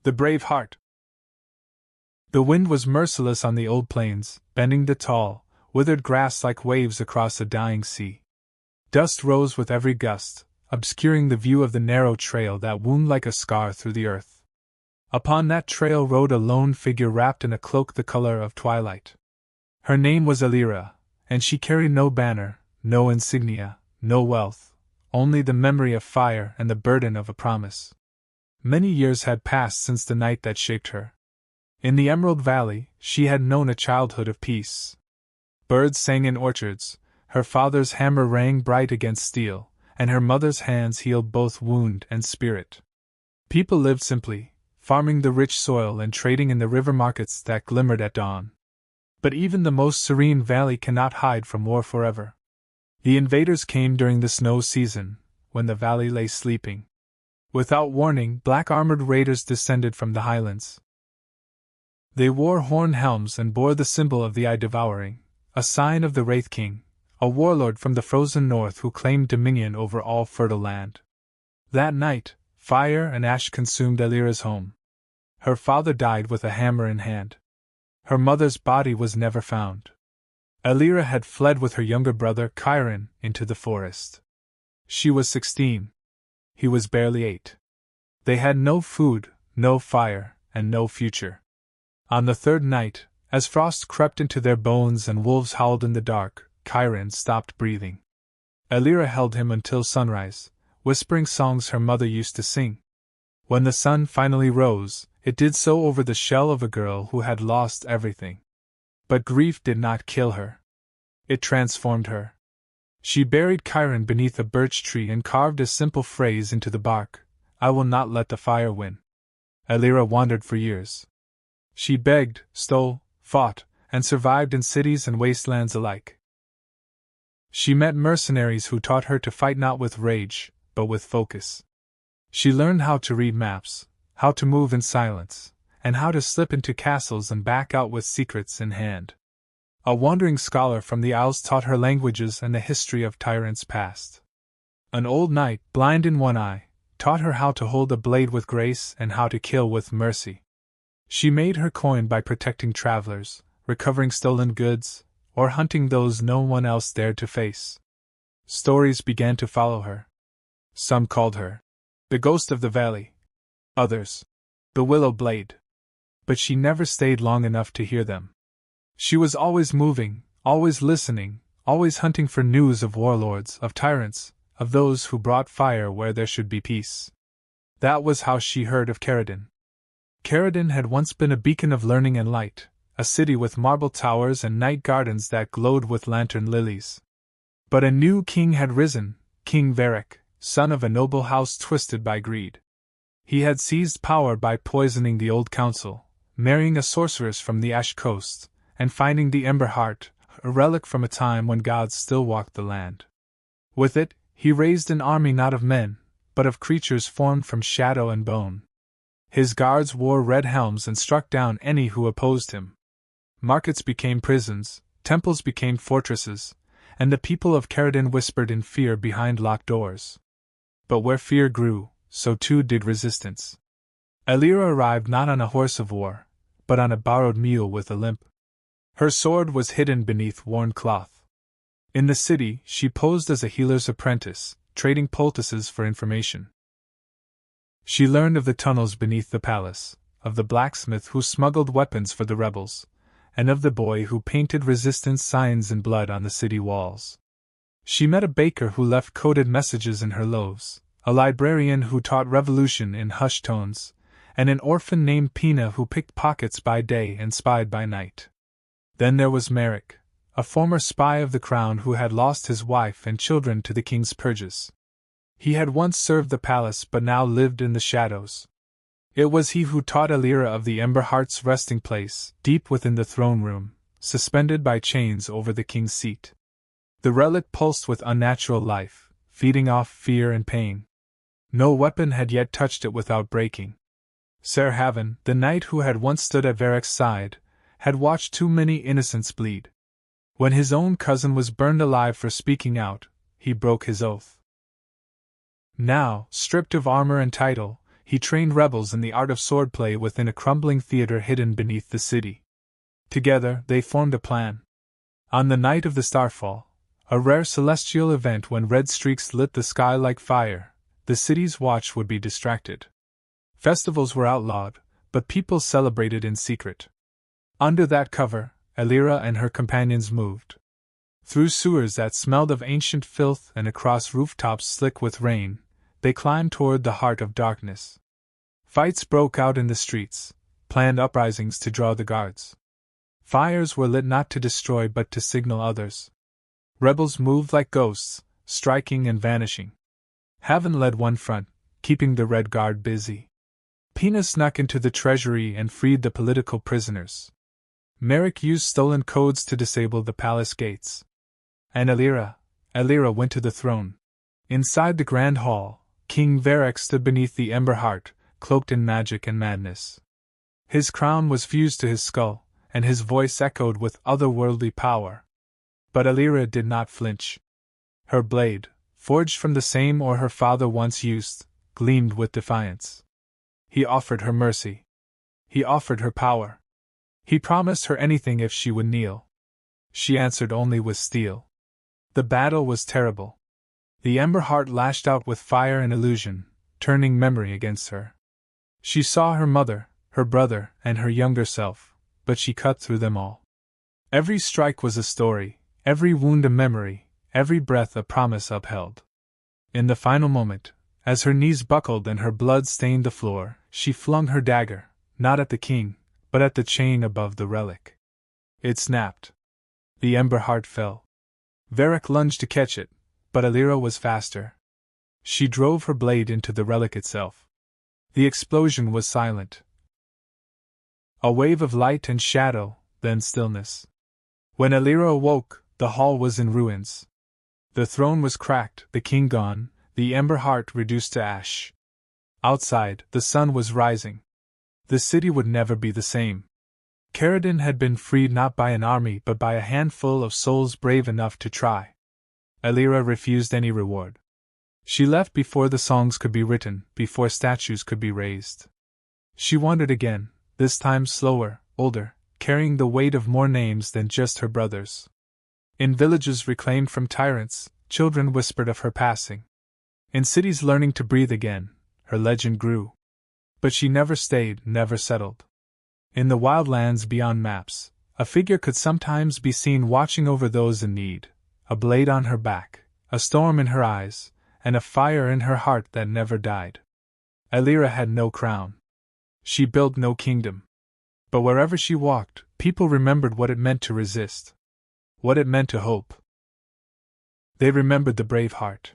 The brave heart. The wind was merciless on the old plains, bending the tall, withered grass like waves across a dying sea. Dust rose with every gust, obscuring the view of the narrow trail that wound like a scar through the earth. Upon that trail rode a lone figure wrapped in a cloak the color of twilight. Her name was Elira, and she carried no banner, no insignia, no wealth, only the memory of fire and the burden of a promise. Many years had passed since the night that shaped her. In the Emerald Valley, she had known a childhood of peace. Birds sang in orchards, her father's hammer rang bright against steel, and her mother's hands healed both wound and spirit. People lived simply, farming the rich soil and trading in the river markets that glimmered at dawn. But even the most serene valley cannot hide from war forever. The invaders came during the snow season, when the valley lay sleeping. Without warning, black-armored raiders descended from the highlands. They wore horn helms and bore the symbol of the eye-devouring, a sign of the Wraith King, a warlord from the frozen north who claimed dominion over all fertile land. That night, fire and ash consumed Elira's home. Her father died with a hammer in hand. Her mother's body was never found. Elira had fled with her younger brother Chiron into the forest. She was 16. He was barely 8. They had no food, no fire, and no future. On the third night, as frost crept into their bones and wolves howled in the dark, Chiron stopped breathing. Elira held him until sunrise, whispering songs her mother used to sing. When the sun finally rose, it did so over the shell of a girl who had lost everything. But grief did not kill her. It transformed her. She buried Chiron beneath a birch tree and carved a simple phrase into the bark: "I will not let the fire win." Elira wandered for years. She begged, stole, fought, and survived in cities and wastelands alike. She met mercenaries who taught her to fight not with rage, but with focus. She learned how to read maps, how to move in silence, and how to slip into castles and back out with secrets in hand. A wandering scholar from the Isles taught her languages and the history of tyrants past. An old knight, blind in one eye, taught her how to hold a blade with grace and how to kill with mercy. She made her coin by protecting travelers, recovering stolen goods, or hunting those no one else dared to face. Stories began to follow her. Some called her the ghost of the valley, others the willow blade. But she never stayed long enough to hear them. She was always moving, always listening, always hunting for news of warlords, of tyrants, of those who brought fire where there should be peace. That was how she heard of Caradin. Caradin had once been a beacon of learning and light, a city with marble towers and night gardens that glowed with lantern lilies. But a new king had risen, King Varric, son of a noble house twisted by greed. He had seized power by poisoning the old council, marrying a sorceress from the Ash Coast, and finding the Ember Heart, a relic from a time when gods still walked the land. With it, he raised an army not of men, but of creatures formed from shadow and bone. His guards wore red helms and struck down any who opposed him. Markets became prisons, temples became fortresses, and the people of Caradin whispered in fear behind locked doors. But where fear grew, so too did resistance. Elira arrived not on a horse of war, but on a borrowed mule with a limp. Her sword was hidden beneath worn cloth. In the city, she posed as a healer's apprentice, trading poultices for information. She learned of the tunnels beneath the palace, of the blacksmith who smuggled weapons for the rebels, and of the boy who painted resistance signs in blood on the city walls. She met a baker who left coded messages in her loaves, a librarian who taught revolution in hushed tones, and an orphan named Pina who picked pockets by day and spied by night. Then there was Merrick, a former spy of the crown who had lost his wife and children to the king's purges. He had once served the palace but now lived in the shadows. It was he who taught Elira of the Ember Heart's resting place, deep within the throne room, suspended by chains over the king's seat. The relic pulsed with unnatural life, feeding off fear and pain. No weapon had yet touched it without breaking. Ser Haven, the knight who had once stood at Varric's side, had watched too many innocents bleed. When his own cousin was burned alive for speaking out, he broke his oath. Now, stripped of armor and title, he trained rebels in the art of swordplay within a crumbling theater hidden beneath the city. Together, they formed a plan. On the night of the starfall, a rare celestial event when red streaks lit the sky like fire, the city's watch would be distracted. Festivals were outlawed, but people celebrated in secret. Under that cover, Elira and her companions moved. Through sewers that smelled of ancient filth and across rooftops slick with rain, they climbed toward the heart of darkness. Fights broke out in the streets, planned uprisings to draw the guards. Fires were lit not to destroy but to signal others. Rebels moved like ghosts, striking and vanishing. Haven led one front, keeping the Red Guard busy. Pina snuck into the treasury and freed the political prisoners. Merrick used stolen codes to disable the palace gates. And Elira went to the throne. Inside the grand hall, King Varek stood beneath the Ember Heart, cloaked in magic and madness. His crown was fused to his skull, and his voice echoed with otherworldly power. But Elira did not flinch. Her blade, forged from the same ore her father once used, gleamed with defiance. He offered her mercy. He offered her power. He promised her anything if she would kneel. She answered only with steel. The battle was terrible. The Ember Heart lashed out with fire and illusion, turning memory against her. She saw her mother, her brother, and her younger self, but she cut through them all. Every strike was a story, every wound a memory, every breath a promise upheld. In the final moment, as her knees buckled and her blood stained the floor, she flung her dagger, not at the king, but at the chain above the relic. It snapped. The Ember Heart fell. Varek lunged to catch it, but Elira was faster. She drove her blade into the relic itself. The explosion was silent. A wave of light and shadow, then stillness. When Elira awoke, the hall was in ruins. The throne was cracked, the king gone, the Ember Heart reduced to ash. Outside, the sun was rising. The city would never be the same. Caradin had been freed not by an army but by a handful of souls brave enough to try. Elira refused any reward. She left before the songs could be written, before statues could be raised. She wandered again, this time slower, older, carrying the weight of more names than just her brothers. In villages reclaimed from tyrants, children whispered of her passing. In cities learning to breathe again, her legend grew. But she never stayed, never settled. In the wildlands beyond maps, a figure could sometimes be seen watching over those in need, a blade on her back, a storm in her eyes, and a fire in her heart that never died. Elira had no crown. She built no kingdom. But wherever she walked, people remembered what it meant to resist. What it meant to hope. They remembered the brave heart.